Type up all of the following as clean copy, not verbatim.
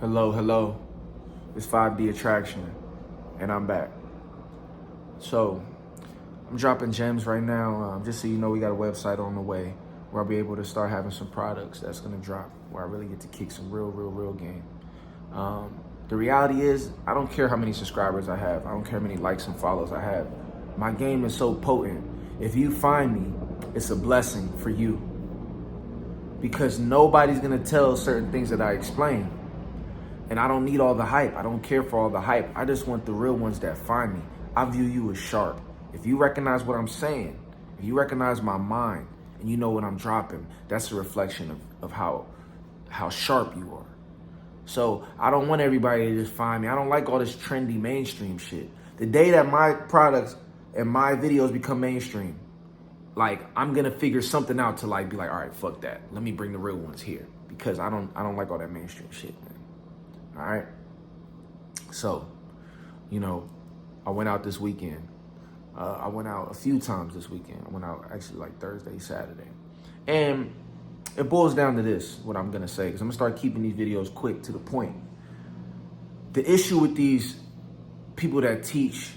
Hello, hello. It's 5D Attraction, and I'm back. So, I'm dropping gems right now. Just so you know, we got a website on the way where I'll be able to start having some products that's gonna drop, where I really get to kick some real game. The reality is, I don't care how many subscribers I have. I don't care how many likes and follows I have. My game is so potent. If you find me, it's a blessing for you, because nobody's gonna tell certain things that I explain. And I don't need all the hype. I don't care for all the hype. I just want the real ones that find me. I view you as sharp. If you recognize what I'm saying, if you recognize my mind, and you know what I'm dropping, that's a reflection of how sharp you are. So I don't want everybody to just find me. I don't like all this trendy mainstream shit. The day that my products and my videos become mainstream, like, I'm gonna figure something out to be like, all right, fuck that. Let me bring the real ones here, because I don't like all that mainstream shit, man. All right. So, I went out this weekend. I went out a few times this weekend. I went out actually like Thursday, Saturday. And it boils down to this, what I'm going to say, because I'm going to start keeping these videos quick to the point. The issue with these people that teach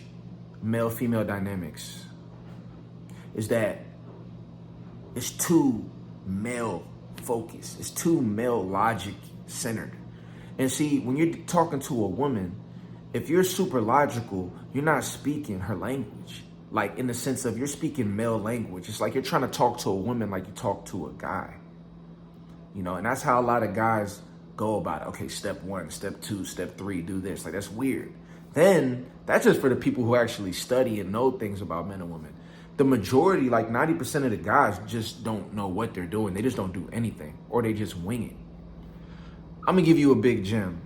male-female dynamics is that it's too male-focused. It's too male logic-centered. And see, when you're talking to a woman, if you're super logical, you're not speaking her language. Like, in the sense of, you're speaking male language. It's like you're trying to talk to a woman like you talk to a guy. And that's how a lot of guys go about it. Okay, step 1, step 2, step 3, do this. Like, that's weird. Then, that's just for the people who actually study and know things about men and women. The majority, like 90% of the guys, just don't know what they're doing. They just don't do anything, or they just wing it. I'm gonna give you a big gem.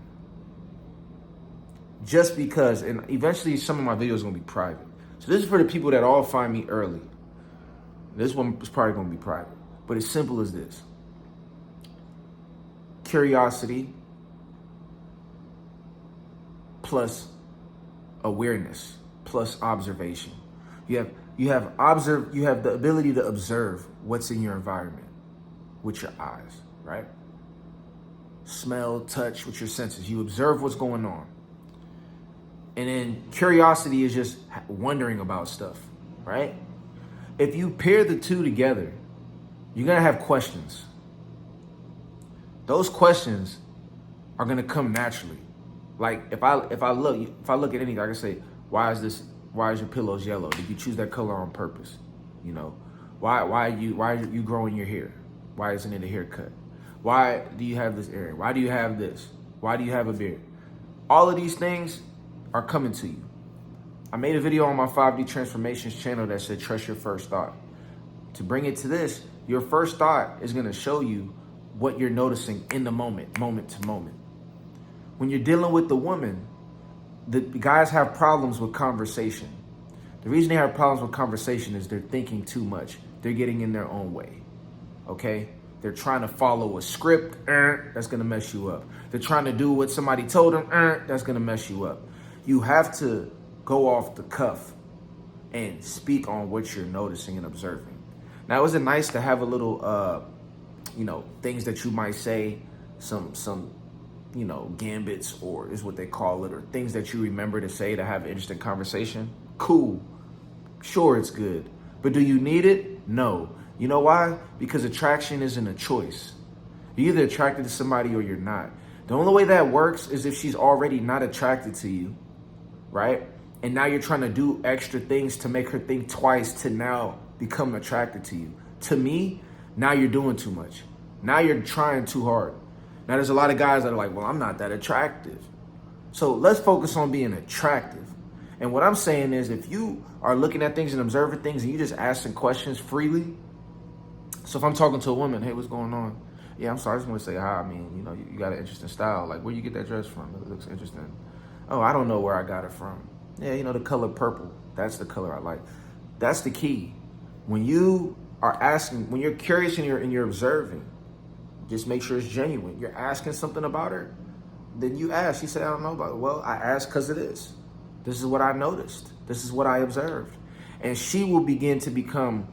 Just because, and eventually some of my videos are gonna be private. So this is for the people that all find me early. This one is probably gonna be private, but it's simple as this. Curiosity plus awareness plus observation. You have the ability to observe what's in your environment with your eyes, right? Smell, touch with your senses. You observe what's going on. And then curiosity is just wondering about stuff, right? If you pair the two together, you're gonna have questions. Those questions are gonna come naturally. Like, if I look at anything, I can say, why is your pillows yellow? Did you choose that color on purpose? Why are you growing your hair? Why isn't it a haircut? Why do you have this area? Why do you have this? Why do you have a beard? All of these things are coming to you. I made a video on my 5D Transformations channel that said, trust your first thought. To bring it to this, your first thought is gonna show you what you're noticing in the moment to moment. When you're dealing with the woman, the guys have problems with conversation. The reason they have problems with conversation is they're thinking too much. They're getting in their own way, okay? They're trying to follow a script, that's gonna mess you up. They're trying to do what somebody told them, that's gonna mess you up. You have to go off the cuff and speak on what you're noticing and observing. Now, is it nice to have a little, things that you might say, some gambits, or is what they call it, or things that you remember to say to have an interesting conversation? Cool. Sure, it's good. But do you need it? No. You know why? Because attraction isn't a choice. You're either attracted to somebody or you're not. The only way that works is if she's already not attracted to you, right? And now you're trying to do extra things to make her think twice to now become attracted to you. To me, now you're doing too much. Now you're trying too hard. Now there's a lot of guys that are like, well, I'm not that attractive. So let's focus on being attractive. And what I'm saying is, if you are looking at things and observing things and you just asking questions freely. So if I'm talking to a woman, hey, what's going on? Yeah, I'm sorry, I just want to say hi. I mean, you got an interesting style. Like, where you get that dress from? It looks interesting. Oh, I don't know where I got it from. Yeah, the color purple. That's the color I like. That's the key. When you are asking, when you're curious and you're observing, just make sure it's genuine. You're asking something about her, then you ask. She said, I don't know about it. Well, I asked because of this. This is what I noticed. This is what I observed. And she will begin to become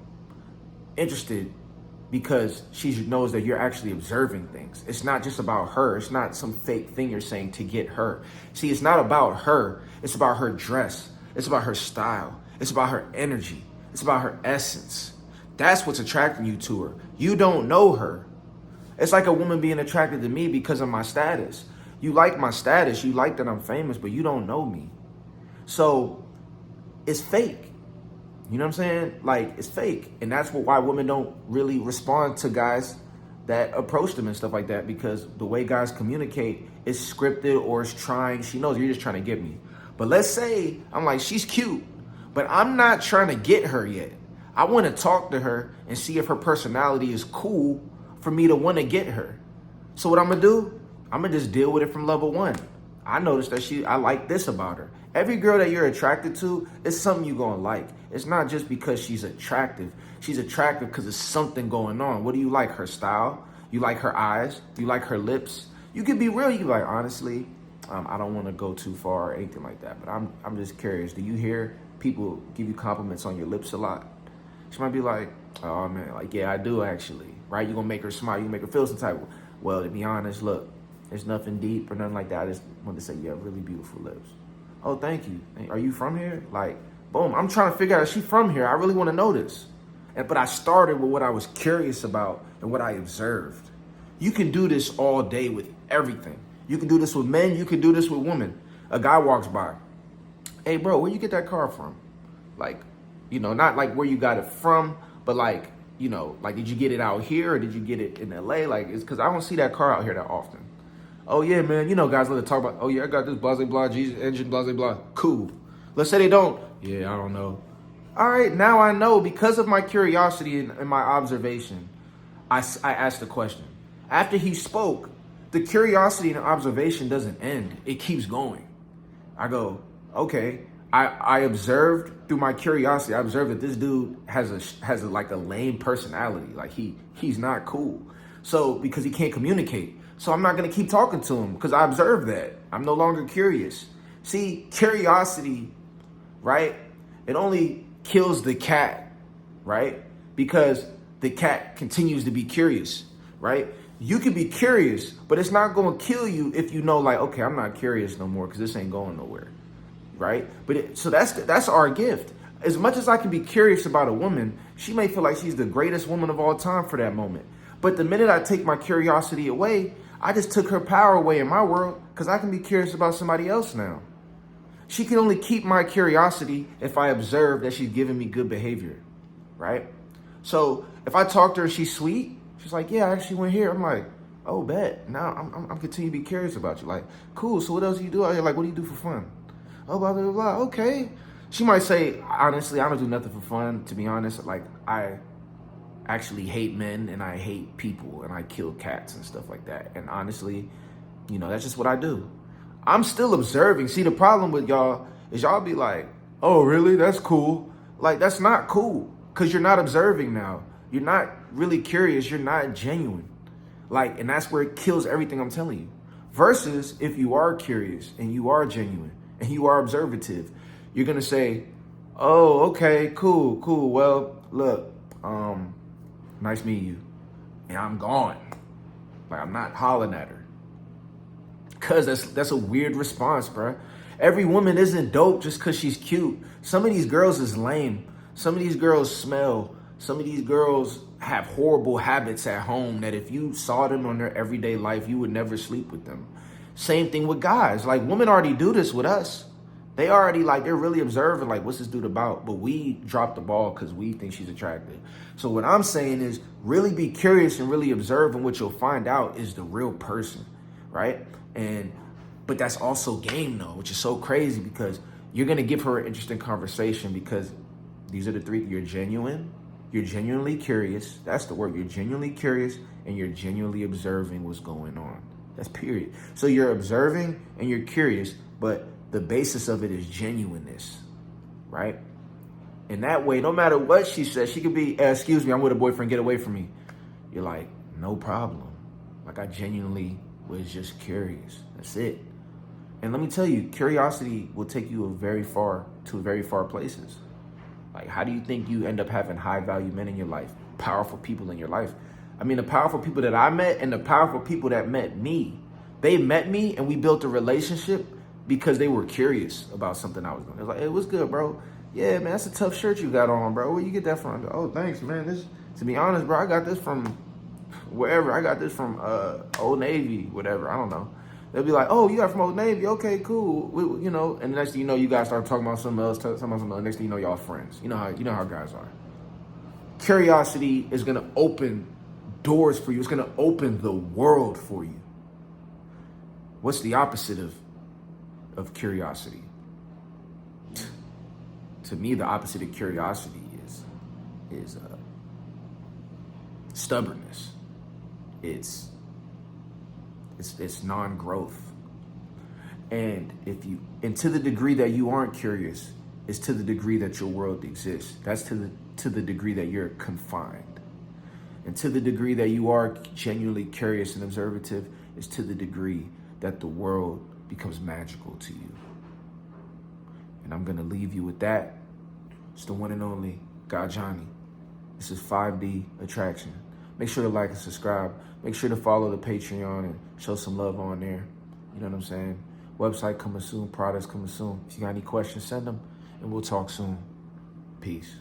interested because she knows that you're actually observing things. It's not just about her. It's not some fake thing you're saying to get her. See, it's not about her. It's about her dress. It's about her style. It's about her energy. It's about her essence. That's what's attracting you to her. You don't know her. It's like a woman being attracted to me because of my status. You like my status. You like that I'm famous, but you don't know me. So it's fake. You know what I'm saying? Like, it's fake. And that's why women don't really respond to guys that approach them and stuff like that, because the way guys communicate is scripted or is trying. She knows you're just trying to get me. But let's say I'm like, she's cute, but I'm not trying to get her yet. I want to talk to her and see if her personality is cool for me to want to get her. So what I'm going to do, I'm going to just deal with it from level one. I noticed that I like this about her. Every girl that you're attracted to is something you're going to like. It's not just because she's attractive. She's attractive because there's something going on. What do you like? Her style? You like her eyes? You like her lips? You could be real. You could be like, honestly, I don't want to go too far or anything like that. But I'm just curious. Do you hear people give you compliments on your lips a lot? She might be like, oh, man, like, yeah, I do actually. Right? You're going to make her smile. You make her feel some type of, well, to be honest, look, there's nothing deep or nothing like that. I just wanted to say you have really beautiful lips. Oh, thank you. Are you from here? Like, boom. I'm trying to figure out, is she from here? I really want to know this. But I started with what I was curious about and what I observed. You can do this all day with everything. You can do this with men. You can do this with women. A guy walks by. Hey, bro, where you get that car from? Like, you know, not like where you got it from, but like, you know, like, did you get it out here or did you get it in LA? Like, it's because I don't see that car out here that often. Oh, yeah, man. You know, guys let to talk about, oh, yeah, I got this blah, blah, blah, Jesus engine, blah, blah, blah. Cool. Let's say they don't. Yeah, I don't know. All right, now I know because of my curiosity and my observation, I asked the question. After he spoke, the curiosity and observation doesn't end. It keeps going. I go, okay. I observed through my curiosity. I observed that this dude has a like a lame personality. Like he's not cool. So because he can't communicate. So I'm not going to keep talking to him because I observed that. I'm no longer curious. See, curiosity, right? It only kills the cat, right? Because the cat continues to be curious, right? You can be curious, but it's not going to kill you if you know, like, okay, I'm not curious no more because this ain't going nowhere, right? So that's our gift. As much as I can be curious about a woman, she may feel like she's the greatest woman of all time for that moment. But the minute I take my curiosity away, I just took her power away in my world because I can be curious about somebody else now. She can only keep my curiosity if I observe that she's giving me good behavior, right? So if I talk to her, she's sweet. She's like, yeah, I actually went here. I'm like, oh, bet. Now I'm continuing to be curious about you. Like, cool. So what else do you do out here? Like, what do you do for fun? Oh, blah, blah, blah. Okay. She might say, honestly, I don't do nothing for fun. To be honest, like, I actually hate men and I hate people and I kill cats and stuff like that. And honestly, you know, that's just what I do. I'm still observing. See, the problem with y'all is y'all be like, oh, really? That's cool. Like, that's not cool because you're not observing now. You're not really curious. You're not genuine. Like, and that's where it kills everything I'm telling you. Versus if you are curious and you are genuine and you are observative, you're going to say, oh, okay, cool. Well, look, nice meeting you. And I'm gone. Like, I'm not hollering at her. Because that's a weird response, bro. Every woman isn't dope just because she's cute. Some of these girls is lame. Some of these girls smell. Some of these girls have horrible habits at home that if you saw them on their everyday life, you would never sleep with them. Same thing with guys. Like, women already do this with us. They already, like, they're really observing, like, what's this dude about? But we drop the ball because we think she's attractive. So what I'm saying is really be curious and really observe, and what you'll find out is the real person, right? But that's also game, though, which is so crazy because you're going to give her an interesting conversation because these are the three. You're genuine. You're genuinely curious. That's the word. You're genuinely curious and you're genuinely observing what's going on. That's period. So you're observing and you're curious, but the basis of it is genuineness, right? And that way, no matter what she says, she could be, excuse me, I'm with a boyfriend, get away from me. You're like, no problem. Like, I genuinely was just curious. That's it. And let me tell you, curiosity will take you very far places. Like, how do you think you end up having high value men in your life? powerful people in your life. I mean, the powerful people that I met and the powerful people that met me, they met me and we built a relationship because they were curious about something I was doing. It was like, hey, what's good, bro? Yeah, man, that's a tough shirt you got on, bro. Where you get that from? Oh, thanks, man. This, to be honest, bro, I got this from wherever. I got this from Old Navy, whatever. I don't know. They'll be like, oh, you got from Old Navy? Okay, cool. You know, and the next thing you know, you guys start talking about something else, talking about something else. Next thing you know, y'all friends. You know how guys are. Curiosity is gonna open doors for you. It's gonna open the world for you. What's the opposite of curiosity? To me, the opposite of curiosity is stubbornness. It's non-growth. And to the degree that you aren't curious, is to the degree that your world exists. That's to the degree that you're confined. And to the degree that you are genuinely curious and observative, is to the degree that the world becomes magical to you. And I'm gonna leave you with that. It's the one and only God Johnny. This is 5D Attraction. Make sure to like and subscribe. Make sure to follow the Patreon and show some love on there. You know what I'm saying? Website coming soon, products coming soon. If you got any questions, send them, and we'll talk soon. Peace.